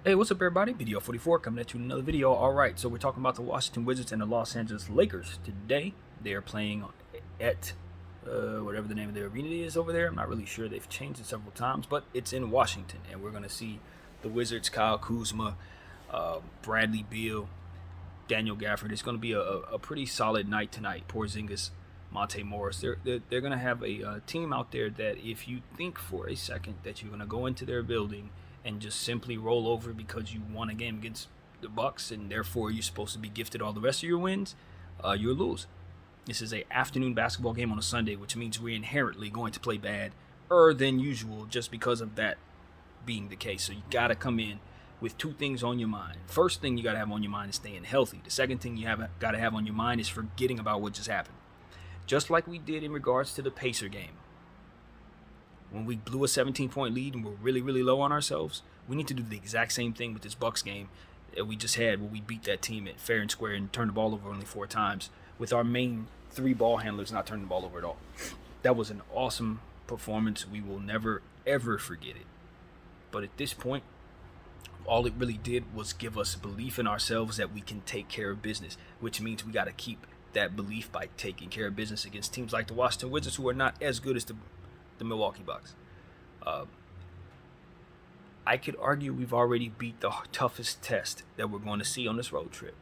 Hey, what's up, everybody? Video 44 coming at you with another video. All right, so we're talking about the Washington Wizards and the Los Angeles Lakers. Today, they are playing at whatever the name of the arena is over there. I'm not really sure. They've changed it several times, but it's in Washington, and we're going to see the Wizards, Kyle Kuzma, Bradley Beal, Daniel Gafford. It's going to be a pretty solid night tonight. Porzingis, Monte Morris. They're going to have a team out there that if you think for a second that you're going to go into their building and just simply roll over because you won a game against the Bucks and therefore you're supposed to be gifted all the rest of your wins, you'll lose. This is a afternoon basketball game on a Sunday, which means we're inherently going to play bad than usual just because of that being the case. So you got to come in with two things on your mind. First thing you got to have on your mind is staying healthy. The second thing you got to have on your mind is forgetting about what just happened. Just like we did in regards to the Pacer game. When we blew a 17-point lead and we're really, really low on ourselves, we need to do the exact same thing with this Bucks game that we just had where we beat that team at fair and square and turned the ball over only 4 times with our main 3 ball handlers not turning the ball over at all. That was an awesome performance. We will never, ever forget it. But at this point, all it really did was give us belief in ourselves that we can take care of business, which means we got to keep that belief by taking care of business against teams like the Washington Wizards, who are not as good as the Milwaukee Bucks. I could argue we've already beat the toughest test that we're going to see on this road trip.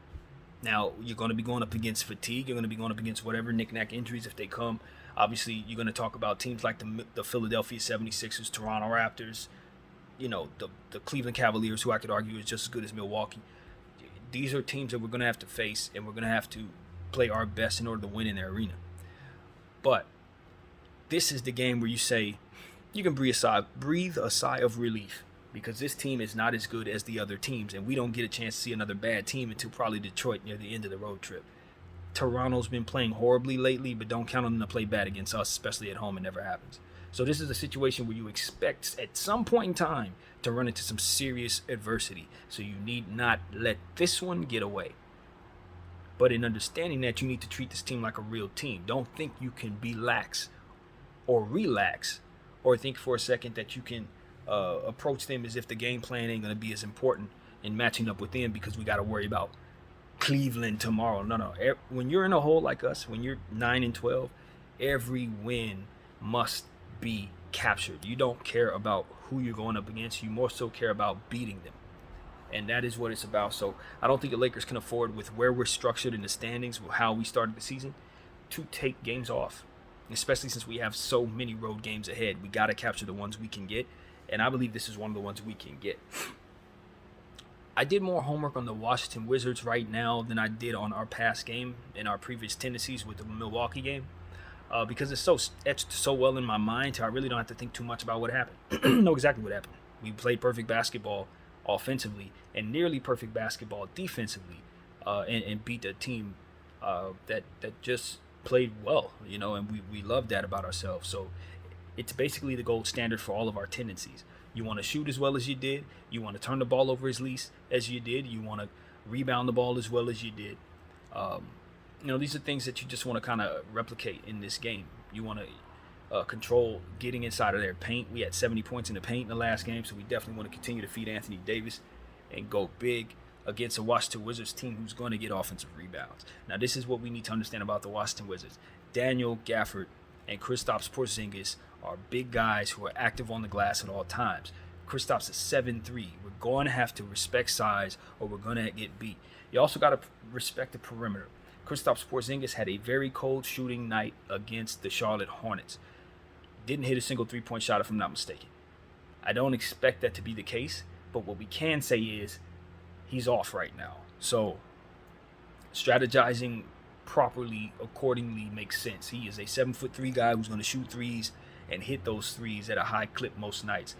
Now, you're going to be going up against fatigue. You're going to be going up against whatever knick-knack injuries if they come. Obviously, you're going to talk about teams like the Philadelphia 76ers, Toronto Raptors, the Cleveland Cavaliers, who I could argue is just as good as Milwaukee. These are teams that we're going to have to face, and we're going to have to play our best in order to win in their arena. But this is the game where you say you can breathe a sigh of relief because this team is not as good as the other teams, and we don't get a chance to see another bad team until probably Detroit near the end of the road trip. Toronto's been playing horribly lately, but don't count on them to play bad against us, especially at home. It never happens. So this is a situation where you expect at some point in time to run into some serious adversity. So you need not let this one get away. But in understanding that, you need to treat this team like a real team. Don't think you can be lax or relax or think for a second that you can approach them as if the game plan ain't going to be as important in matching up with them because we got to worry about Cleveland tomorrow. No. When you're in a hole like us, when you're 9-12, every win must be captured. You don't care about who you're going up against. You more so care about beating them. And that is what it's about. So I don't think the Lakers can afford, with where we're structured in the standings, with how we started the season, to take games off. Especially since we have so many road games ahead. We got to capture the ones we can get. And I believe this is one of the ones we can get. I did more homework on the Washington Wizards right now than I did on our past game and our previous tendencies with the Milwaukee game. Because it's so etched so well in my mind, I really don't have to think too much about what happened. Know exactly what happened. We played perfect basketball offensively and nearly perfect basketball defensively, and beat a team that just played well, and we love that about ourselves. So it's basically the gold standard for all of our tendencies. You want to shoot as well as you did. You want to turn the ball over as least as you did. You want to rebound the ball as well as you did. These are things that you just want to kind of replicate in this game. You want to control getting inside of their paint. We had 70 points in the paint in the last game, so we definitely want to continue to feed Anthony Davis and go big against a Washington Wizards team who's going to get offensive rebounds. Now, this is what we need to understand about the Washington Wizards. Daniel Gafford and Kristaps Porzingis are big guys who are active on the glass at all times. Kristaps is 7'3". We're going to have to respect size or we're going to get beat. You also got to respect the perimeter. Kristaps Porzingis had a very cold shooting night against the Charlotte Hornets. Didn't hit a single three-point shot if I'm not mistaken. I don't expect that to be the case, but what we can say is he's off right now. So strategizing properly accordingly makes sense. He is a 7'3" guy who's going to shoot threes and hit those threes at a high clip most nights.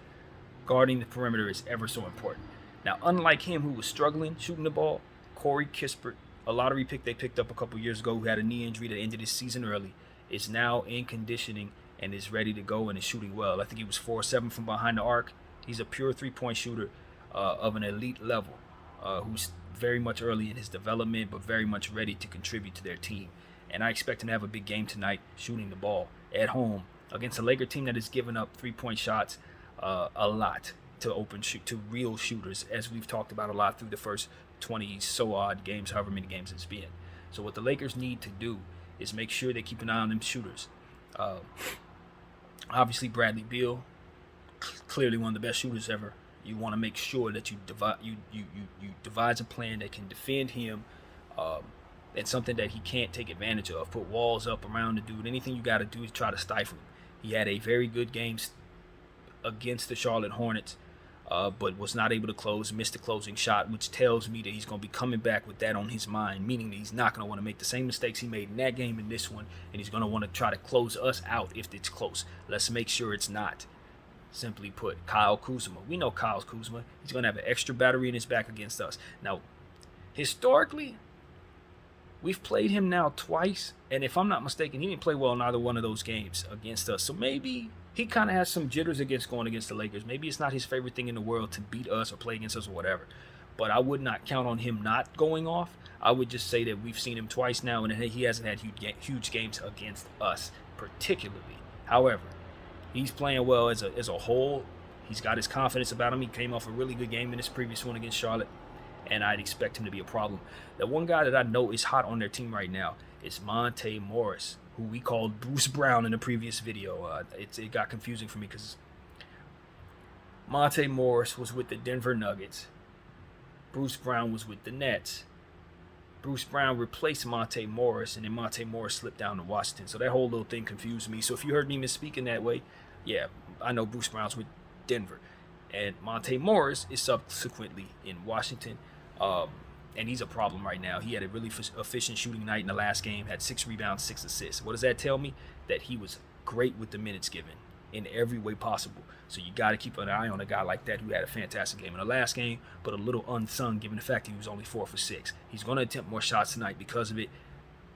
Guarding the perimeter is ever so important. Now, unlike him, who was struggling shooting the ball, Corey Kispert, a lottery pick they picked up a couple years ago, who had a knee injury that ended his season early, is now in conditioning and is ready to go and is shooting well. I think he was 4-7 from behind the arc. He's a pure three-point shooter of an elite level, who's very much early in his development, but very much ready to contribute to their team. And I expect him to have a big game tonight shooting the ball at home against a Laker team that has given up three-point shots a lot. to to real shooters, as we've talked about a lot through the first 20 so odd games, however many games it's been. So what the Lakers need to do is make sure they keep an eye on them shooters. Obviously, Bradley Beal, clearly one of the best shooters ever. You want to make sure that you devise a plan that can defend him, and something that he can't take advantage of. Put walls up around the dude. Anything you got to do is try to stifle him. He had a very good game against the Charlotte Hornets, but was not able to close, missed the closing shot, which tells me that he's going to be coming back with that on his mind, meaning that he's not going to want to make the same mistakes he made in that game in this one, and he's going to want to try to close us out if it's close. Let's make sure it's not. Simply put, Kyle Kuzma. We know Kyle Kuzma. He's going to have an extra battery in his back against us. Now, historically, we've played him now twice, and if I'm not mistaken, he didn't play well in either one of those games against us. So maybe he kind of has some jitters against going against the Lakers. Maybe it's not his favorite thing in the world to beat us or play against us or whatever. But I would not count on him not going off. I would just say that we've seen him twice now, and he hasn't had huge games against us particularly. However, he's playing well as a whole. He's got his confidence about him. He came off a really good game in his previous one against Charlotte, and I'd expect him to be a problem. The one guy that I know is hot on their team right now is Monte Morris, who we called Bruce Brown in the previous video. It got confusing for me because Monte Morris was with the Denver Nuggets. Bruce Brown was with the Nets. Bruce Brown replaced Monte Morris, and then Monte Morris slipped down to Washington. So that whole little thing confused me. So if you heard me misspeaking that way, yeah, I know Bruce Brown's with Denver. And Monte Morris is subsequently in Washington. And he's a problem right now. He had a really efficient shooting night in the last game, had 6 rebounds, 6 assists. What does that tell me? That he was great with the minutes given in every way possible. So you got to keep an eye on a guy like that who had a fantastic game in the last game, but a little unsung given the fact he was only 4 for 6. He's going to attempt more shots tonight because of it,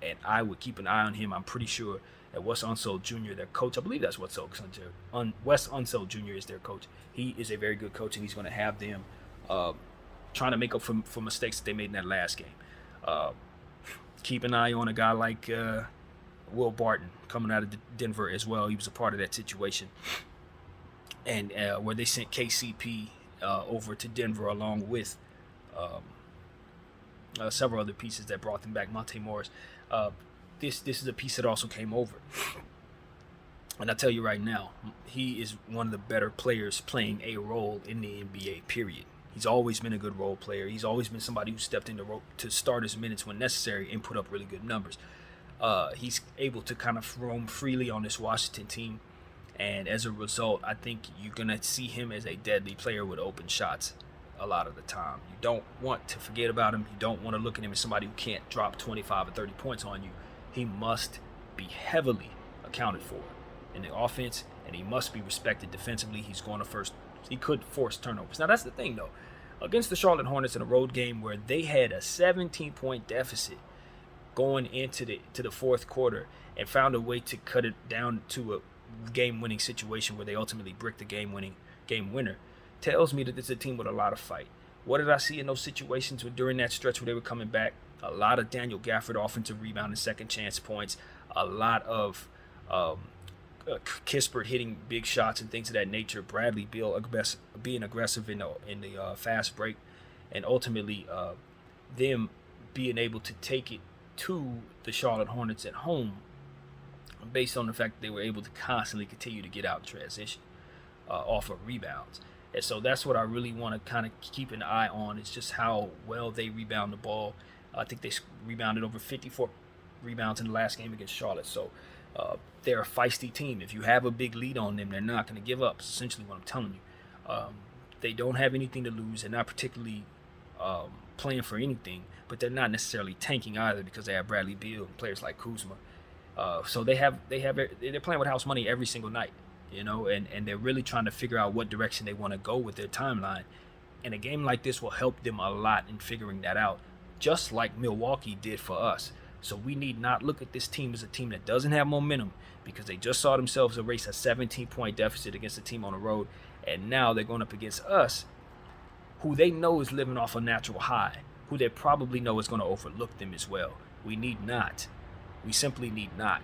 and I would keep an eye on him. I'm pretty sure that Wes Unseld Jr., their coach, I believe that's Wes Unseld Jr. is their coach. He is a very good coach, and he's going to have them trying to make up for mistakes that they made in that last game. Keep an eye on a guy like Will Barton coming out of Denver as well. He was a part of that situation, and where they sent KCP over to Denver along with several other pieces that brought them back. Monte Morris. This is a piece that also came over, and I tell you right now, he is one of the better players playing a role in the NBA. Period. He's always been a good role player. He's always been somebody who stepped in to start his minutes when necessary and put up really good numbers. He's able to kind of roam freely on this Washington team, and as a result, I think you're going to see him as a deadly player with open shots a lot of the time. You don't want to forget about him. You don't want to look at him as somebody who can't drop 25 or 30 points on you. He must be heavily accounted for in the offense, and he must be respected defensively. He could force turnovers. Now, that's the thing, though. Against the Charlotte Hornets in a road game where they had a 17-point deficit going into the fourth quarter and found a way to cut it down to a game-winning situation where they ultimately bricked the game winner, tells me that this is a team with a lot of fight. What did I see in those situations during that stretch where they were coming back? A lot of Daniel Gafford offensive rebound and second chance points. A lot of Kispert hitting big shots and things of that nature. Bradley Beal being aggressive in the fast break, and ultimately them being able to take it to the Charlotte Hornets at home based on the fact that they were able to constantly continue to get out in transition off of rebounds. And so that's what I really want to kind of keep an eye on, is just how well they rebound the ball. I think they rebounded over 54 rebounds in the last game against Charlotte. So they're a feisty team. If you have a big lead on them, they're not going to give up. It's essentially what I'm telling you. They don't have anything to lose. They're not particularly playing for anything, but they're not necessarily tanking either because they have Bradley Beal and players like Kuzma. So they're playing with house money every single night, and they're really trying to figure out what direction they want to go with their timeline. And a game like this will help them a lot in figuring that out, just like Milwaukee did for us. So we need not look at this team as a team that doesn't have momentum, because they just saw themselves erase a 17-point deficit against a team on the road, and now they're going up against us, who they know is living off a natural high, who they probably know is going to overlook them as well. We need not. We simply need not.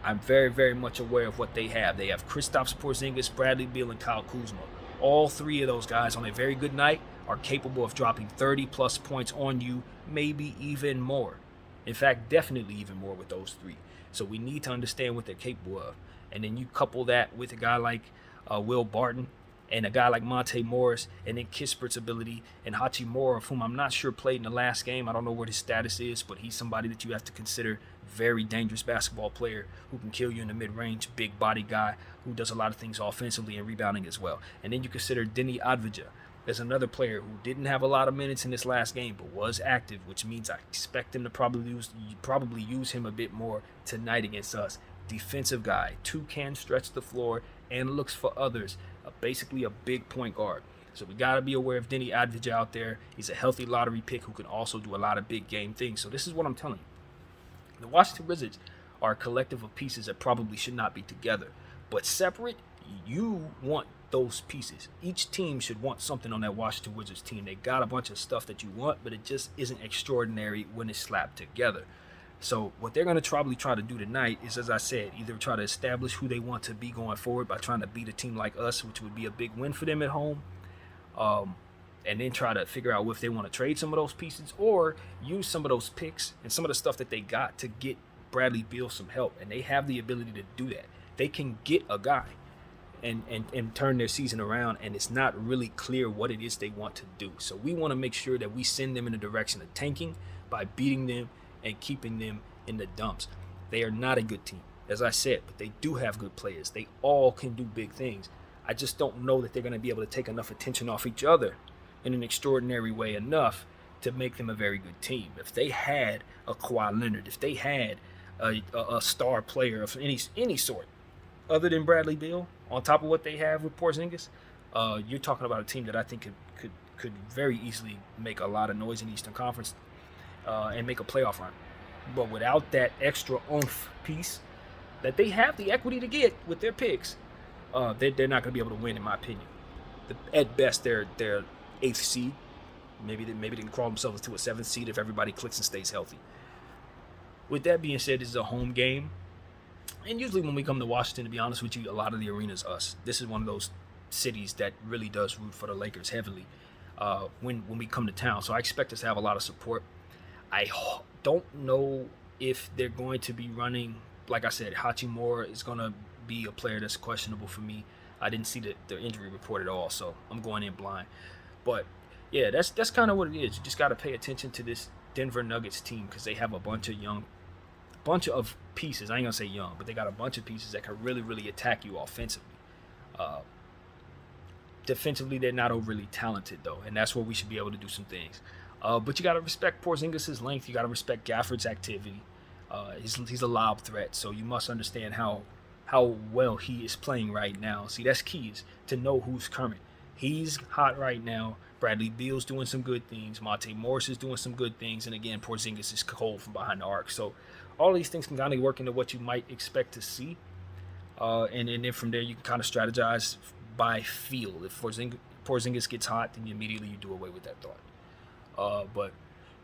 I'm very, very much aware of what they have. They have Kristaps Porzingis, Bradley Beal, and Kyle Kuzma, All three of those guys on a very good night are capable of dropping 30 plus points on you, maybe even more. In fact, definitely even more with those three. So we need to understand what they're capable of. And then you couple that with a guy like Will Barton and a guy like Monte Morris, and then Kispert's ability, and Hachimura, of whom I'm not sure played in the last game. I don't know what his status is, but he's somebody that you have to consider very dangerous basketball player who can kill you in the mid-range, big body guy who does a lot of things offensively and rebounding as well. And then you consider Denny Advija as another player who didn't have a lot of minutes in this last game but was active, which means I expect him to probably use him a bit more tonight against us. Defensive guy, can stretch the floor and looks for others. Basically a big point guard. So we got to be aware of Denny Advija out there. He's a healthy lottery pick who can also do a lot of big game things. So this is what I'm telling you. The Washington Wizards are a collective of pieces that probably should not be together. But separate, you want those pieces. Each team should want something on that Washington Wizards team. They got a bunch of stuff that you want, but it just isn't extraordinary when it's slapped together. So what they're going to probably try to do tonight is, as I said, either try to establish who they want to be going forward by trying to beat a team like us, which would be a big win for them at home, and then try to figure out if they want to trade some of those pieces or use some of those picks and some of the stuff that they got to get Bradley Beal some help. And they have the ability to do that. They can get a guy and turn their season around, and it's not really clear what it is they want to do. So we want to make sure that we send them in the direction of tanking by beating them and keeping them in the dumps. They are not a good team, as I said, but they do have good players. They all can do big things. I just don't know that they're going to be able to take enough attention off each other in an extraordinary way enough to make them a very good team. If they had a Kawhi Leonard, if they had a star player of any sort other than Bradley Beal, on top of what they have with Porzingis, you're talking about a team that I think could very easily make a lot of noise in the Eastern Conference and make a playoff run. But without that extra oomph piece that they have the equity to get with their picks, they're not going to be able to win, in my opinion. At best, they're 8th seed. Maybe they can crawl themselves to a 7th seed if everybody clicks and stays healthy. With that being said, this is a home game. And usually when we come to Washington, to be honest with you, a lot of the arena's us. This is one of those cities that really does root for the Lakers heavily when we come to town. So I expect us to have a lot of support. I don't know if they're going to be running. Like I said, Hachimura is going to be a player that's questionable for me. I didn't see the injury report at all, so I'm going in blind. But yeah, that's kind of what it is. You just got to pay attention to this Denver Nuggets team because they have a bunch of pieces. I ain't gonna say young, but they got a bunch of pieces that can really, really attack you offensively. Defensively, they're not overly talented though, and that's where we should be able to do some things. But you got to respect Porzingis' length. You got to respect Gafford's activity. He's a lob threat, so you must understand how well he is playing right now. See, that's key, is to know who's coming. He's hot right now. Bradley Beal's doing some good things. Monte Morris is doing some good things. And again, Porzingis is cold from behind the arc. So all these things can kind of work into what you might expect to see. And then from there, you can kind of strategize by feel. If Porzingis gets hot, then immediately you do away with that thought. But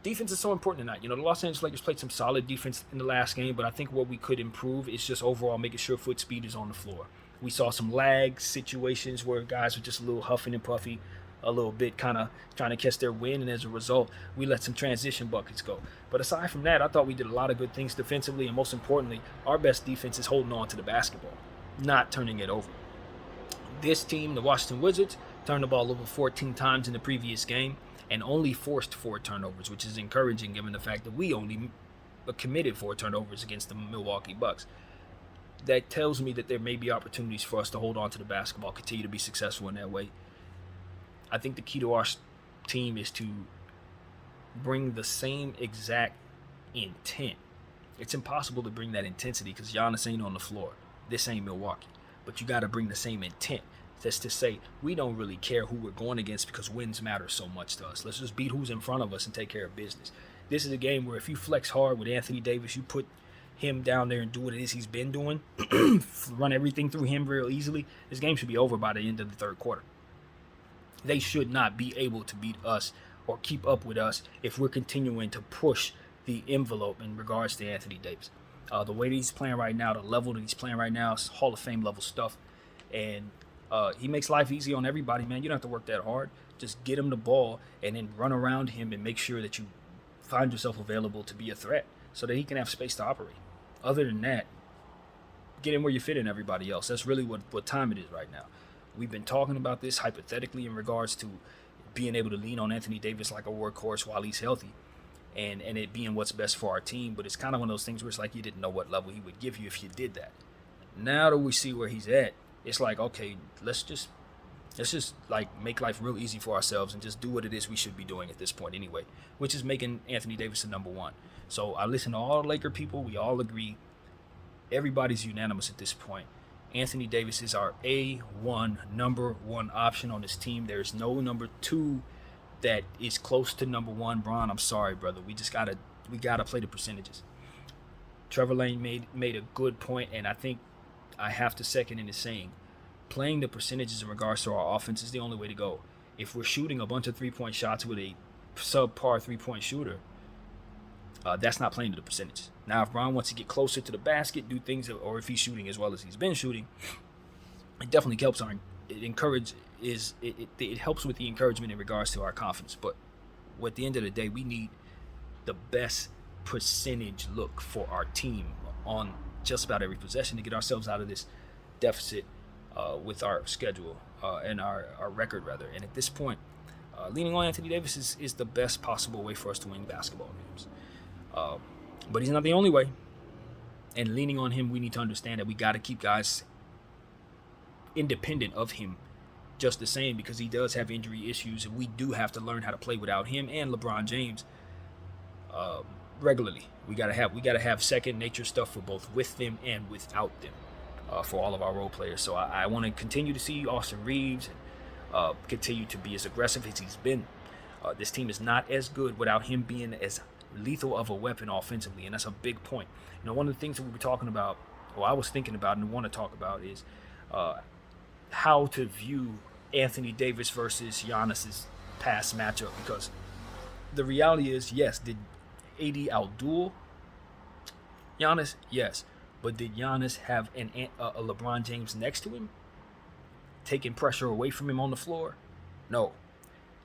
defense is so important tonight. You know, the Los Angeles Lakers played some solid defense in the last game, but I think what we could improve is just overall making sure foot speed is on the floor. We saw some lag situations where guys were just a little huffing and puffy, a little bit kind of trying to catch their wind, and as a result, we let some transition buckets go. But aside from that, I thought we did a lot of good things defensively, and most importantly, our best defense is holding on to the basketball, not turning it over. This team, the Washington Wizards, turned the ball over 14 times in the previous game and only forced 4 turnovers, which is encouraging given the fact that we only committed 4 turnovers against the Milwaukee Bucks. That tells me that there may be opportunities for us to hold on to the basketball, continue to be successful in that way. I think the key to our team is to bring the same exact intent. It's impossible to bring that intensity because Giannis ain't on the floor. This ain't Milwaukee. But you got to bring the same intent. That's to say, we don't really care who we're going against because wins matter so much to us. Let's just beat who's in front of us and take care of business. This is a game where if you flex hard with Anthony Davis, you put him down there and do what it is he's been doing, run everything through him real easily, this game should be over by the end of the third quarter. They should not be able to beat us or keep up with us if we're continuing to push the envelope in regards to Anthony Davis. The way that he's playing right now, the level that he's playing right now is Hall of Fame level stuff. And He makes life easy on everybody, man. You don't have to work that hard. Just get him the ball and then run around him and make sure that you find yourself available to be a threat so that he can have space to operate. Other than that, get in where you fit in everybody else. That's really what time it is right now. We've been talking about this hypothetically in regards to being able to lean on Anthony Davis like a workhorse while he's healthy and it being what's best for our team. But it's kind of one of those things where it's like you didn't know what level he would give you if you did that. Now that we see where he's at, it's like, okay, let's just like make life real easy for ourselves and just do what it is we should be doing at this point anyway, which is making Anthony Davis the number one. So I listen to all the Laker people. We all agree. Everybody's unanimous at this point. Anthony Davis is our A1 number one option on this team. There's no number two that is close to number one. Bron, I'm sorry, brother. We gotta play the percentages. Trevor Lane made a good point, and I think I have to second in his saying, playing the percentages in regards to our offense is the only way to go. If we're shooting a bunch of 3-point shots with a subpar 3-point shooter, that's not playing to the percentage. Now, if Bron wants to get closer to the basket, do things, or if he's shooting as well as he's been shooting, it definitely helps. It helps with the encouragement in regards to our confidence. But at the end of the day, we need the best percentage look for our team on just about every possession to get ourselves out of this deficit with our schedule and our record rather. And at this point, leaning on Anthony Davis is the best possible way for us to win basketball games. But he's not the only way. And leaning on him, we need to understand that we got to keep guys independent of him just the same, because he does have injury issues, and we do have to learn how to play without him and LeBron James regularly. We gotta have second nature stuff for both with them and without them for all of our role players. So I want to continue to see Austin Reeves continue to be as aggressive as he's been. This team is not as good without him being as lethal of a weapon offensively, and that's a big point. One of the things that we were talking about, or I was thinking about and want to talk about, is how to view Anthony Davis versus Giannis's past matchup, because the reality is, yes, did AD outduel Giannis? Yes, but did Giannis have a LeBron James next to him, taking pressure away from him on the floor? No.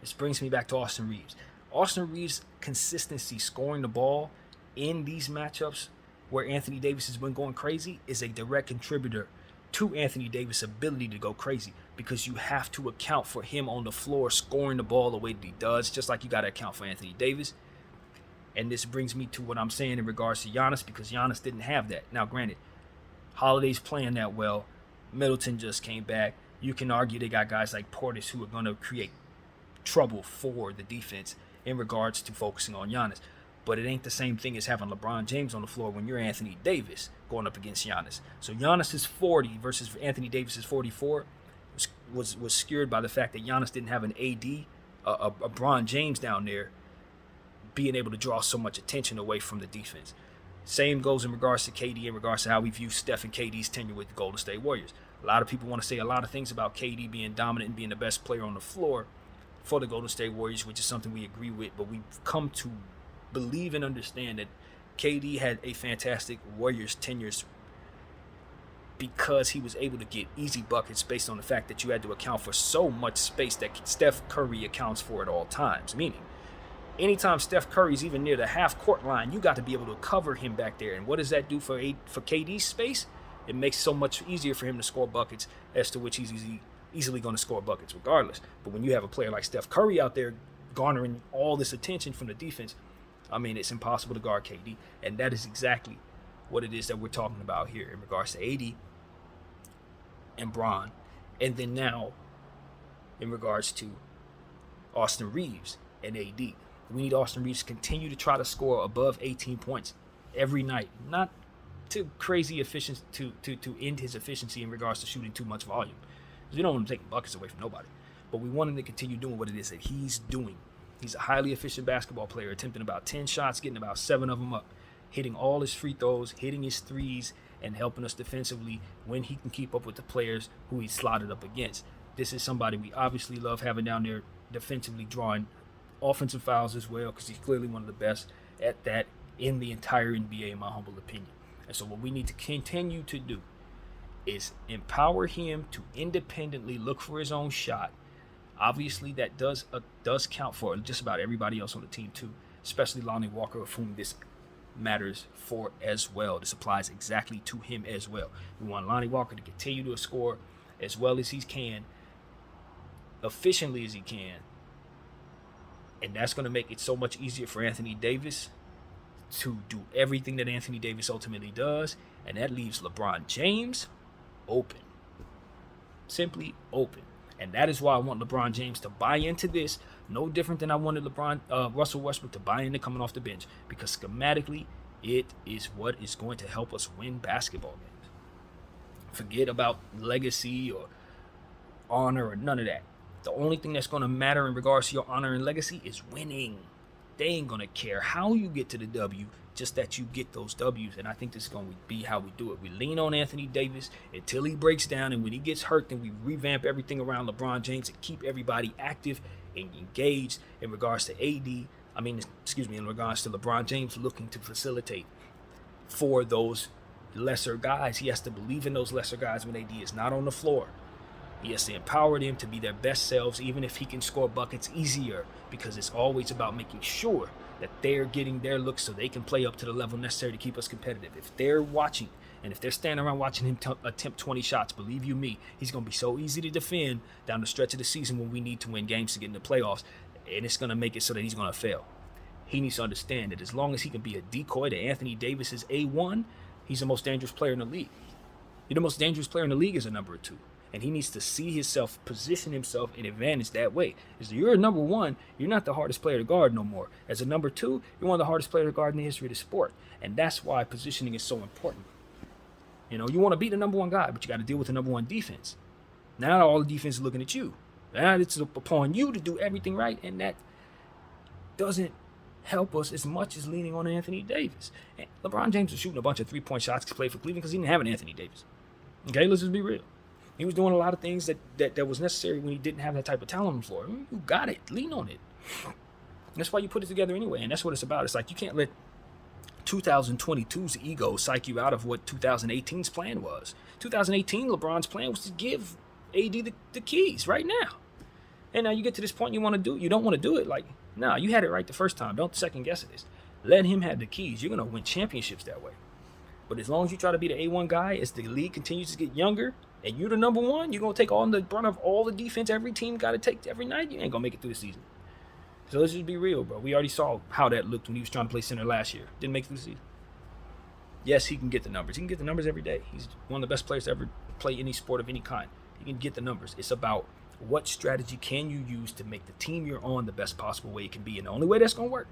This brings me back to Austin Reeves. Austin Reeves' consistency scoring the ball in these matchups where Anthony Davis has been going crazy is a direct contributor to Anthony Davis' ability to go crazy, because you have to account for him on the floor scoring the ball the way that he does, just like you got to account for Anthony Davis. And this brings me to what I'm saying in regards to Giannis, because Giannis didn't have that. Now, granted, Holiday's playing that well. Middleton just came back. You can argue they got guys like Portis who are going to create trouble for the defense in regards to focusing on Giannis. But it ain't the same thing as having LeBron James on the floor when you're Anthony Davis going up against Giannis. So Giannis's 40 versus Anthony Davis's 44 was skewed by the fact that Giannis didn't have an AD, a LeBron James down there, being able to draw so much attention away from the defense. Same goes in regards to KD, in regards to how we view Steph and KD's tenure with the Golden State Warriors. A lot of people want to say a lot of things about KD being dominant and being the best player on the floor for the Golden State Warriors, which is something we agree with, but we've come to believe and understand that KD had a fantastic Warriors tenure because he was able to get easy buckets based on the fact that you had to account for so much space that Steph Curry accounts for at all times. Meaning, anytime Steph Curry's even near the half-court line, you got to be able to cover him back there. And what does that do for KD's space? It makes it so much easier for him to score buckets, as to which he's easily going to score buckets regardless. But when you have a player like Steph Curry out there garnering all this attention from the defense, I mean, it's impossible to guard KD. And that is exactly what it is that we're talking about here in regards to AD and Bron. And then now in regards to Austin Reeves and AD. We need Austin Reeves to continue to try to score above 18 points every night. Not to crazy efficiency to end his efficiency in regards to shooting too much volume. Because we don't want him taking buckets away from nobody. But we want him to continue doing what it is that he's doing. He's a highly efficient basketball player, attempting about 10 shots, getting about 7 of them up, hitting all his free throws, hitting his threes, and helping us defensively when he can keep up with the players who he's slotted up against. This is somebody we obviously love having down there defensively, drawing offensive fouls as well, because he's clearly one of the best at that in the entire NBA, in my humble opinion. And so what we need to continue to do is empower him to independently look for his own shot. Obviously, that does count for just about everybody else on the team too, especially Lonnie Walker, of whom this matters for as well. This applies exactly to him as well. We want Lonnie Walker to continue to score as well as he can, efficiently as he can, and that's going to make it so much easier for Anthony Davis to do everything that Anthony Davis ultimately does, and that leaves LeBron James open. Simply open. And that is why I want LeBron James to buy into this, no different than I wanted Russell Westbrook to buy into coming off the bench, because schematically, it is what is going to help us win basketball games. Forget about legacy or honor or none of that. The only thing that's going to matter in regards to your honor and legacy is winning. They ain't going to care how you get to the W, just that you get those W's. And I think this is going to be how we do it. We lean on Anthony Davis until he breaks down, and when he gets hurt, then we revamp everything around LeBron James and keep everybody active and engaged in regards to in regards to LeBron James looking to facilitate for those lesser guys. He has to believe in those lesser guys when AD is not on the floor. He has to empower them to be their best selves, even if he can score buckets easier, because it's always about making sure that they're getting their looks so they can play up to the level necessary to keep us competitive. If they're watching, and if they're standing around watching him attempt 20 shots, believe you me, he's going to be so easy to defend down the stretch of the season when we need to win games to get in the playoffs, and it's going to make it so that he's going to fail. He needs to understand that as long as he can be a decoy to Anthony Davis's A1, he's the most dangerous player in the league. You're the most dangerous player in the league as a number 2. And he needs to see himself, position himself in advantage that way. As you're a number 1, you're not the hardest player to guard no more. As a number 2, you're one of the hardest players to guard in the history of the sport. And that's why positioning is so important. You know, you want to beat the number 1 guy, but you got to deal with the number 1 defense. Now all the defense is looking at you. Now it's upon you to do everything right, and that doesn't help us as much as leaning on Anthony Davis. And LeBron James was shooting a bunch of 3-point shots to play for Cleveland because he didn't have an Anthony Davis. Okay, let's just be real. He was doing a lot of things that was necessary when he didn't have that type of talent on the floor. You got it. Lean on it. That's why you put it together anyway, and that's what it's about. It's like you can't let 2022's ego psych you out of what 2018's plan was. 2018, LeBron's plan was to give AD the keys right now. And now you get to this point you don't want to do it. Like, nah, you had it right the first time. Don't second guess this. Let him have the keys. You're going to win championships that way. But as long as you try to be the A1 guy, as the league continues to get younger, and you're the number 1, you're going to take on the brunt of all the defense every team got to take every night, you ain't going to make it through the season. So let's just be real, bro. We already saw how that looked when he was trying to play center last year. Didn't make it through the season. Yes, he can get the numbers. He can get the numbers every day. He's one of the best players to ever play any sport of any kind. He can get the numbers. It's about what strategy can you use to make the team you're on the best possible way it can be. And the only way that's going to work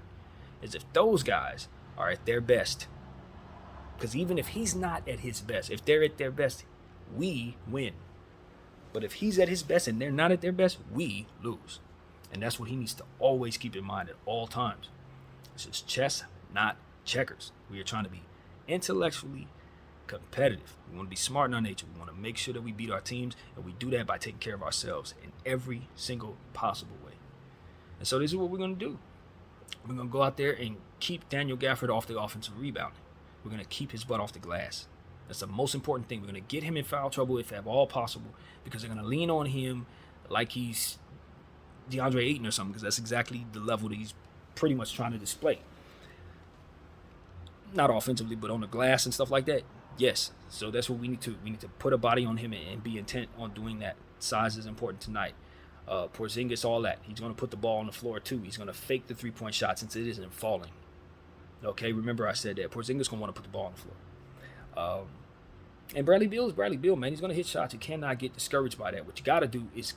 is if those guys are at their best. Because even if he's not at his best, if they're at their best, we win. But if he's at his best and they're not at their best, we lose. And that's what he needs to always keep in mind at all times. This is chess, not checkers. We are trying to be intellectually competitive. We want to be smart in our nature. We want to make sure that we beat our teams, and we do that by taking care of ourselves in every single possible way. And so this is what we're going to do. We're going to go out there and keep Daniel Gafford off the offensive rebound. We're going to keep his butt off the glass. That's the most important thing. We're going to get him in foul trouble if at all possible, because they're going to lean on him like he's DeAndre Ayton or something, because that's exactly the level that he's pretty much trying to display. Not offensively, but on the glass and stuff like that. Yes. So that's what we need to. We need to put a body on him and be intent on doing that. Size is important tonight. Porzingis, all that. He's going to put the ball on the floor too. He's going to fake the 3-point shot since it isn't falling. Okay, remember I said that. Porzingis going to want to put the ball on the floor. And Bradley Beal is Bradley Beal, man. He's going to hit shots. You cannot get discouraged by that. What you got to do is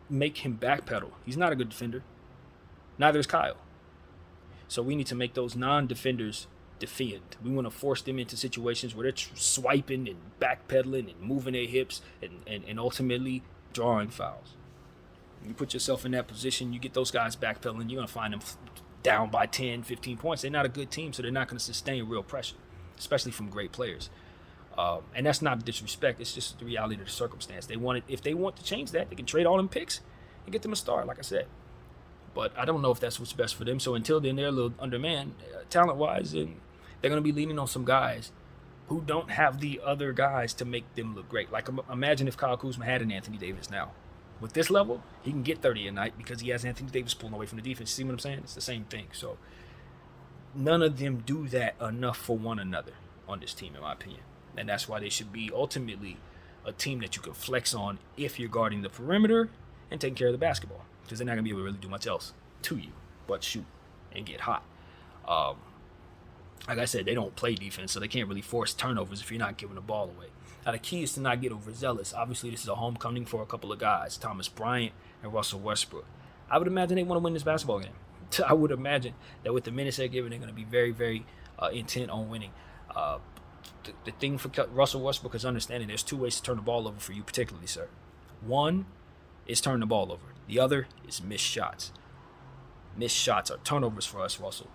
make him backpedal. He's not a good defender. Neither is Kyle. So we need to make those non-defenders defend. We want to force them into situations where they're swiping and backpedaling and moving their hips and ultimately drawing fouls. You put yourself in that position, you get those guys backpedaling, you're going to find them down by 10, 15 points. They're not a good team, so they're not going to sustain real pressure, especially from great players. And that's not disrespect. It's just the reality of the circumstance. If they want to change that, they can trade all them picks and get them a star, like I said. But I don't know if that's what's best for them. So until then, they're a little undermanned talent-wise, and they're going to be leaning on some guys who don't have the other guys to make them look great. Like, imagine if Kyle Kuzma had an Anthony Davis now. With this level, he can get 30 a night because he has Anthony Davis pulling away from the defense. See what I'm saying? It's the same thing. So none of them do that enough for one another on this team, in my opinion. And that's why they should be ultimately a team that you can flex on if you're guarding the perimeter and taking care of the basketball, because they're not going to be able to really do much else to you but shoot and get hot. Like I said, they don't play defense, so they can't really force turnovers if you're not giving the ball away. Now, the key is to not get overzealous. Obviously, this is a homecoming for a couple of guys, Thomas Bryant and Russell Westbrook. I would imagine they want to win this basketball game. I would imagine that with the minutes they're given, they're going to be very, very intent on winning. The thing for Russell Westbrook is understanding there's two ways to turn the ball over for you, particularly, sir. One is turn the ball over. The other is missed shots. Missed shots are turnovers for us, Russell.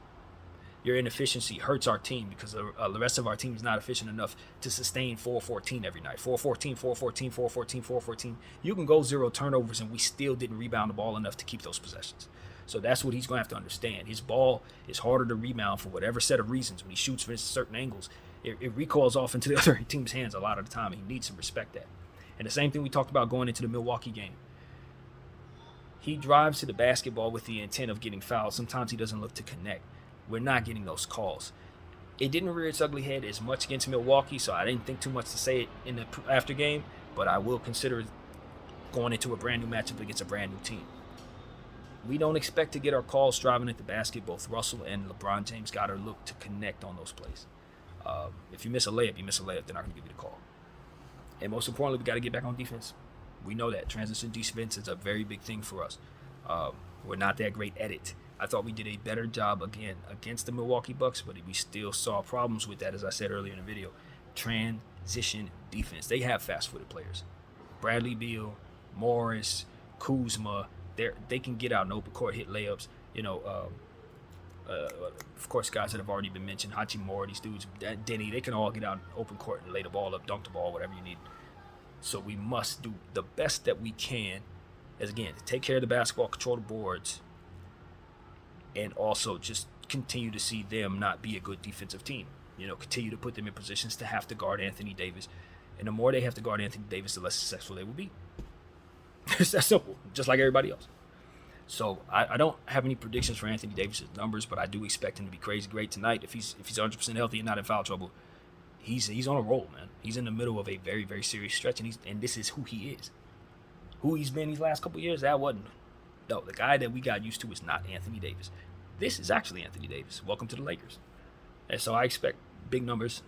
Your inefficiency hurts our team because the rest of our team is not efficient enough to sustain 4-14 every night. 4-14, 4-14, 4-14, 4-14. You can go 0 turnovers and we still didn't rebound the ball enough to keep those possessions. So that's what he's going to have to understand. His ball is harder to rebound for whatever set of reasons. When he shoots from certain angles, it recoils off into the other team's hands a lot of the time. He needs to respect that. And the same thing we talked about going into the Milwaukee game. He drives to the basketball with the intent of getting fouled. Sometimes he doesn't look to connect. We're not getting those calls. It didn't rear its ugly head as much against Milwaukee, so I didn't think too much to say it in the after game, but I will consider it going into a brand new matchup against a brand new team. We don't expect to get our calls driving at the basket. Both Russell and LeBron James got to look to connect on those plays. If you miss a layup, you miss a layup. They're not going to give you the call. And most importantly, we got to get back on defense. We know that. Transition defense is a very big thing for us. We're not that great at it. I thought we did a better job again against the Milwaukee Bucks, but we still saw problems with that, as I said earlier in the video. Transition defense. They have fast-footed players. Bradley Beal, Morris, Kuzma, they can get out in open court, hit layups. Of course, guys that have already been mentioned, Hachimura, these dudes, Denny, they can all get out in open court and lay the ball up, dunk the ball, whatever you need. So we must do the best that we can, as again, to take care of the basketball, control the boards, and also just continue to see them not be a good defensive team. Continue to put them in positions to have to guard Anthony Davis. And the more they have to guard Anthony Davis, the less successful they will be. It's that simple, just like everybody else. So I don't have any predictions for Anthony Davis's numbers, but I do expect him to be crazy great tonight. If he's 100% healthy and not in foul trouble, he's on a roll, man. He's in the middle of a very, very serious stretch, and this is who he is. Who he's been these last couple of years, that wasn't. No, the guy that we got used to is not Anthony Davis. This is actually Anthony Davis. Welcome to the Lakers. And so I expect big numbers.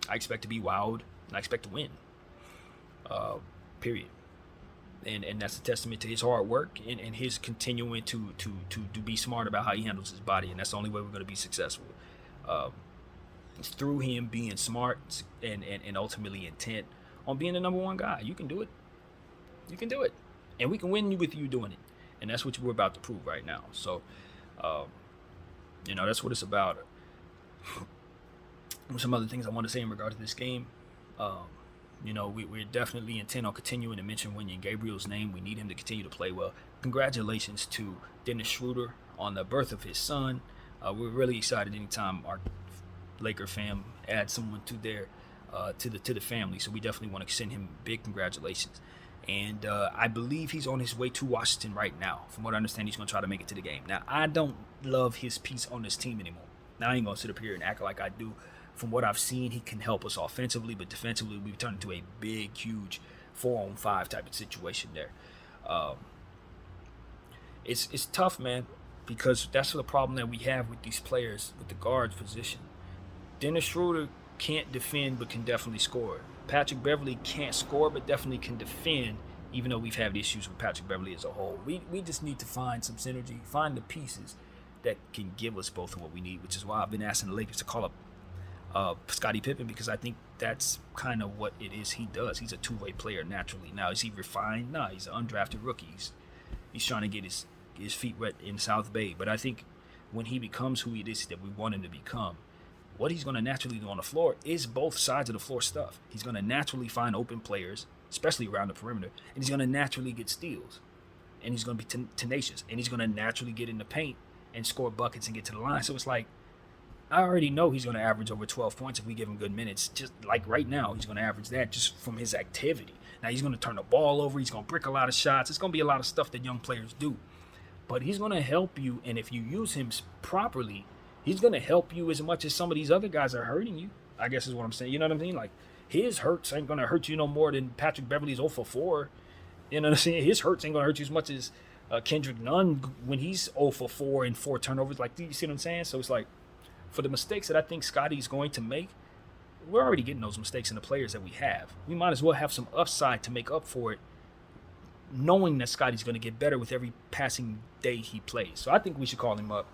I expect to be wowed, and I expect to win. Period. And that's a testament to his hard work and his continuing to be smart about how he handles his body. And that's the only way we're going to be successful. It's through him being smart and ultimately intent on being the number one guy. You can do it. You can do it. And we can win with you doing it. And that's what we're about to prove right now. So, that's what it's about. Some other things I want to say in regard to this game. We're definitely intent on continuing to mention Wenyen Gabriel's name. We need him to continue to play well. Congratulations to Dennis Schroeder on the birth of his son. We're really excited anytime our Laker fam adds someone to their to the family. So we definitely want to send him big congratulations. And I believe he's on his way to Washington right now. From what I understand, he's going to try to make it to the game. Now, I don't love his piece on this team anymore. Now, I ain't going to sit up here and act like I do. From what I've seen, he can help us offensively, but defensively, we've turned into a big, huge 4-on-5 type of situation there. It's tough, man, because that's the problem that we have with these players with the guard position. Dennis Schroeder can't defend, but can definitely score. Patrick Beverley can't score, but definitely can defend, even though we've had issues with Patrick Beverley as a whole. We just need to find some synergy, find the pieces that can give us both of what we need, which is why I've been asking the Lakers to call up Scottie Pippen, because I think that's kind of what it is he does. He's a two-way player naturally. Now, is he refined? No, he's an undrafted rookie. He's trying to get his feet wet in South Bay. But I think when he becomes who he is that we want him to become, what he's going to naturally do on the floor is both sides of the floor stuff. He's going to naturally find open players, especially around the perimeter, and he's going to naturally get steals. And he's going to be tenacious. And he's going to naturally get in the paint and score buckets and get to the line. So it's like, I already know he's going to average over 12 points if we give him good minutes. Just like right now, he's going to average that just from his activity. Now, he's going to turn the ball over. He's going to brick a lot of shots. It's going to be a lot of stuff that young players do. But he's going to help you, and if you use him properly, he's going to help you as much as some of these other guys are hurting you, I guess is what I'm saying. You know what I mean? Like, his hurts ain't going to hurt you no more than Patrick Beverley's 0 for 4. You know what I'm saying? His hurts ain't going to hurt you as much as Kendrick Nunn when he's 0 for 4 and 4 turnovers. Like, you see what I'm saying? So it's like, for the mistakes that I think Scottie's going to make, we're already getting those mistakes in the players that we have. We might as well have some upside to make up for it, knowing that Scottie's going to get better with every passing day he plays. So I think we should call him up.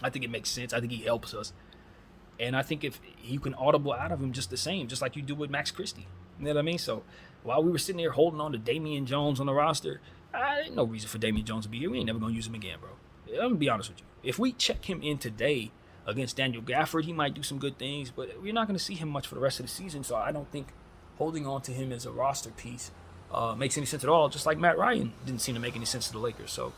I think it makes sense. I think he helps us. And I think if you can audible out of him just the same, just like you do with Max Christie. You know what I mean? So while we were sitting there holding on to Damian Jones on the roster, ain't no reason for Damian Jones to be here. We ain't never going to use him again, bro. I'm going to be honest with you. If we check him in today against Daniel Gafford, he might do some good things, but we're not going to see him much for the rest of the season. So I don't think holding on to him as a roster piece makes any sense at all. Just like Matt Ryan didn't seem to make any sense to the Lakers. So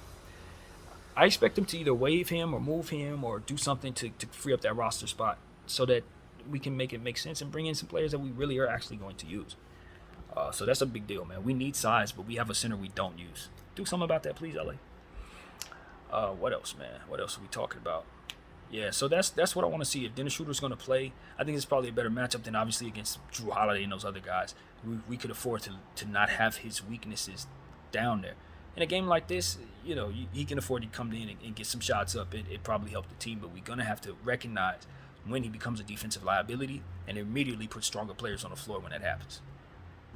I expect him to either waive him or move him or do something to free up that roster spot so that we can make it make sense and bring in some players that we really are actually going to use. So that's a big deal, man. We need size, but we have a center we don't use. Do something about that, please, LA. What else, man? What else are we talking about? Yeah, so that's what I want to see. If Dennis Schroeder's going to play, I think it's probably a better matchup than obviously against Drew Holiday and those other guys. We could afford to not have his weaknesses down there. In a game like this, you know, he can afford to come in and get some shots up. It probably helped the team, but we're going to have to recognize when he becomes a defensive liability and immediately put stronger players on the floor when that happens.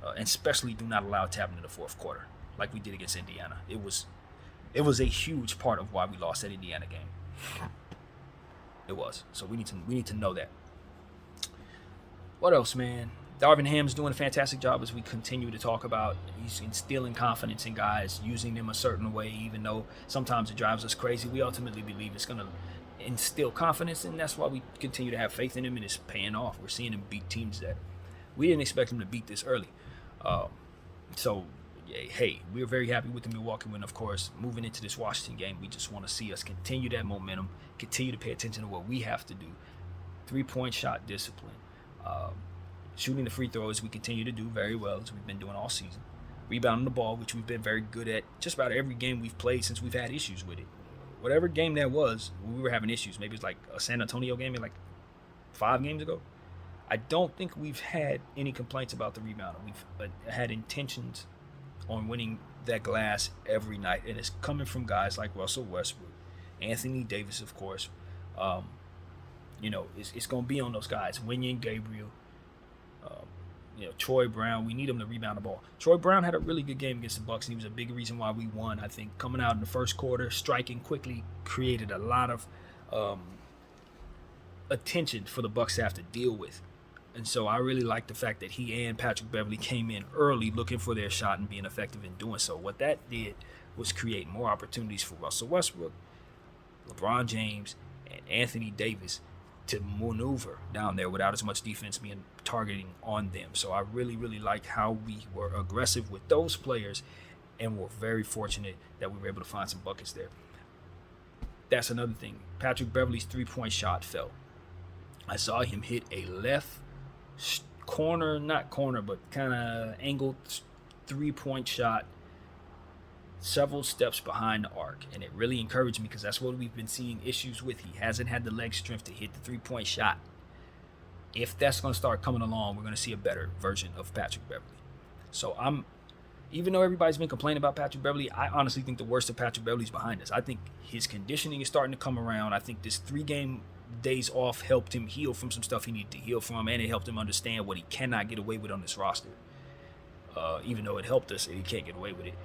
And especially do not allow it to happen in the fourth quarter like we did against Indiana. It was a huge part of why we lost that Indiana game. It was. So we need to know that. What else, man? Darvin Ham's doing a fantastic job as we continue to talk about. He's instilling confidence in guys, using them a certain way, even though sometimes it drives us crazy. We ultimately believe it's going to instill confidence, and that's why we continue to have faith in him, and it's paying off. We're seeing him beat teams that we didn't expect him to beat this early. So, hey, we're very happy with the Milwaukee win, of course. Moving into this Washington game, we just want to see us continue that momentum, continue to pay attention to what we have to do. 3-point shot discipline. Shooting the free throws, we continue to do very well, as we've been doing all season. Rebounding the ball, which we've been very good at just about every game we've played since we've had issues with it. Whatever game that was, we were having issues. Maybe it's like a San Antonio game like 5 games ago. I don't think we've had any complaints about the rebound. We've had intentions on winning that glass every night, and it's coming from guys like Russell Westbrook, Anthony Davis, of course. It's going to be on those guys. Wenyen Gabriel, Troy Brown. We need him to rebound the ball. Troy Brown had a really good game against the Bucks, and he was a big reason why we won. I think coming out in the first quarter, striking quickly, created a lot of attention for the Bucks to have to deal with. And so I really like the fact that he and Patrick Beverley came in early looking for their shot and being effective in doing so. What that did was create more opportunities for Russell Westbrook, LeBron James, and Anthony Davis to maneuver down there without as much defense being targeting on them. So I really, really like how we were aggressive with those players, and we're very fortunate that we were able to find some buckets there. That's another thing. Patrick Beverley's 3-point shot fell. I saw him hit a left corner, not corner, but kind of angled 3-point shot several steps behind the arc, and it really encouraged me because that's what we've been seeing issues with. He hasn't had the leg strength to hit the 3-point shot. If that's going to start coming along, we're going to see a better version of Patrick Beverley. So even though everybody's been complaining about Patrick Beverley, I honestly think the worst of Patrick Beverley's behind us. I think his conditioning is starting to come around. I think this 3-game days off helped him heal from some stuff he needed to heal from, and it helped him understand what he cannot get away with on this roster. Even though it helped us, he can't get away with it.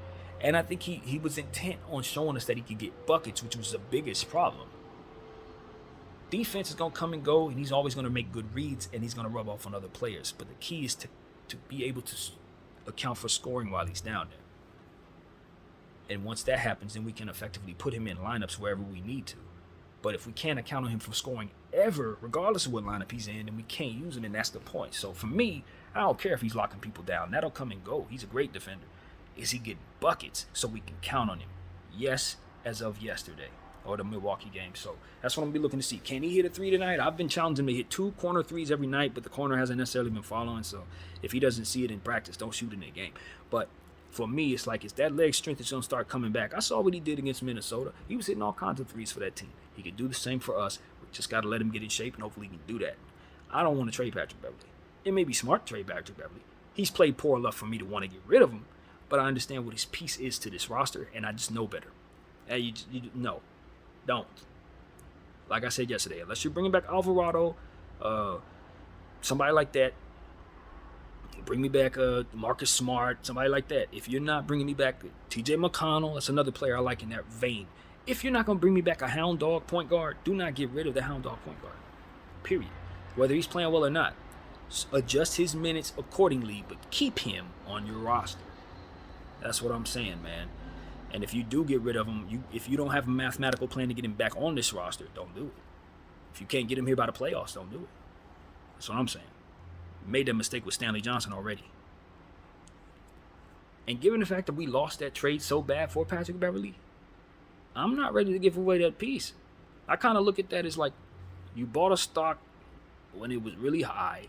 And I think he was intent on showing us that he could get buckets, which was the biggest problem. Defense is going to come and go, and he's always going to make good reads, and he's going to rub off on other players. But the key is to be able to account for scoring while he's down there. And once that happens, then we can effectively put him in lineups wherever we need to. But if we can't account on him for scoring ever, regardless of what lineup he's in, then we can't use him, and that's the point. So for me, I don't care if he's locking people down. That'll come and go. He's a great defender. Is he getting buckets so we can count on him? Yes, as of yesterday. or the Milwaukee game. So that's what I'm gonna be looking to see. Can he hit a three tonight? I've been challenging him to hit 2 corner threes every night, but the corner hasn't necessarily been following. So if he doesn't see it in practice, don't shoot it in the game. But for me, it's like it's that leg strength that's gonna start coming back. I saw what he did against Minnesota. He was hitting all kinds of threes for that team. He could do the same for us. We just gotta let him get in shape, and hopefully he can do that. I don't want to trade Patrick Beverley. It may be smart to trade Patrick Beverley. He's played poor enough for me to want to get rid of him, but I understand what his piece is to this roster, and I just know better. And no, don't. Like I said yesterday, unless you're bringing back Alvarado, somebody like that, bring me back Marcus Smart, somebody like that. If you're not bringing me back TJ McConnell, that's another player I like in that vein. If you're not going to bring me back a hound dog point guard, do not get rid of the hound dog point guard. Period. Whether he's playing well or not. Adjust his minutes accordingly, but keep him on your roster. That's what I'm saying, man. And if you do get rid of him, if you don't have a mathematical plan to get him back on this roster, don't do it. If you can't get him here by the playoffs, don't do it. That's what I'm saying. Made that mistake with Stanley Johnson already. And given the fact that we lost that trade so bad for Patrick Beverley, I'm not ready to give away that piece. I kind of look at that as like you bought a stock when it was really high,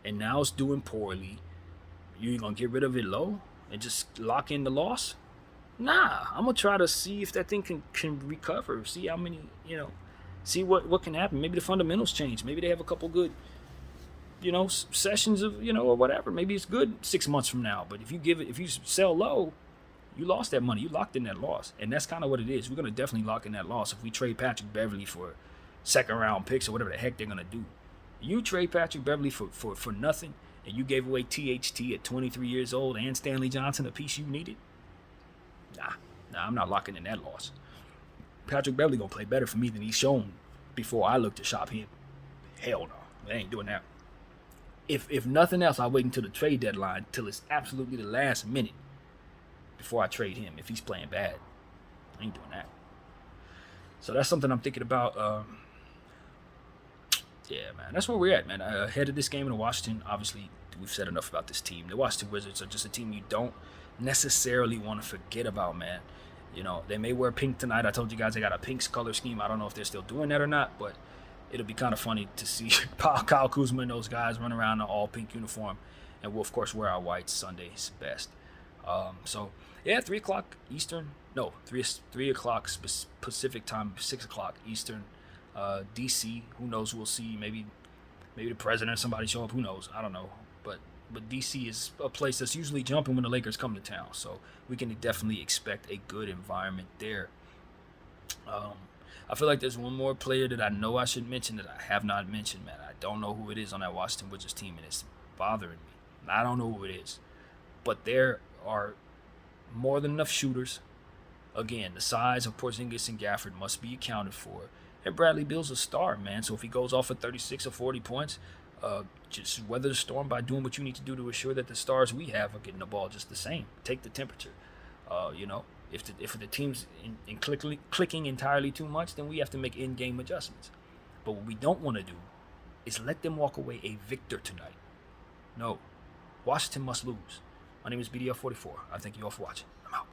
and now it's doing poorly. You're going to get rid of it low and just lock in the loss? Nah, I'm going to try to see if that thing can recover. See how many, see what can happen. Maybe the fundamentals change. Maybe they have a couple good, sessions of, or whatever. Maybe it's good 6 months from now. But if you sell low, you lost that money. You locked in that loss. And that's kind of what it is. We're going to definitely lock in that loss if we trade Patrick Beverley for second round picks or whatever the heck they're going to do. You trade Patrick Beverley for nothing, and you gave away THT at 23 years old and Stanley Johnson, a piece you needed? Nah, I'm not locking in that loss. Patrick Beverley going to play better for me than he's shown before I look to shop him. Hell no. I ain't doing that. If nothing else, I'll wait until the trade deadline, till it's absolutely the last minute before I trade him if he's playing bad. I ain't doing that. So that's something I'm thinking about. Yeah, man, that's where we're at, man. Ahead of this game in Washington, obviously, we've said enough about this team. The Washington Wizards are just a team you don't necessarily want to forget about, man. They may wear pink tonight. I told you guys they got a pink color scheme. I don't know if they're still doing that or not, but it'll be kind of funny to see Kyle Kuzma and those guys run around in an all-pink uniform, and we'll, of course, wear our whites Sundays best. So, yeah, 3 o'clock Eastern. No, 3 o'clock Pacific time, 6 o'clock Eastern. DC, who knows? We'll see. Maybe the president or somebody show up. Who knows? I don't know. But DC is a place that's usually jumping when the Lakers come to town. So we can definitely expect a good environment there. I feel like there's one more player that I know I should mention that I have not mentioned, man. I don't know who it is on that Washington Wizards team, and it's bothering me. I don't know who it is. But there are more than enough shooters. Again, the size of Porzingis and Gafford must be accounted for. And Bradley Beal's a star, man. So if he goes off at 36 or 40 points, just weather the storm by doing what you need to do to ensure that the stars we have are getting the ball just the same. Take the temperature. If the team's in clicking entirely too much, then we have to make in-game adjustments. But what we don't want to do is let them walk away a victor tonight. No. Washington must lose. My name is BDF44. I thank you all for watching. I'm out.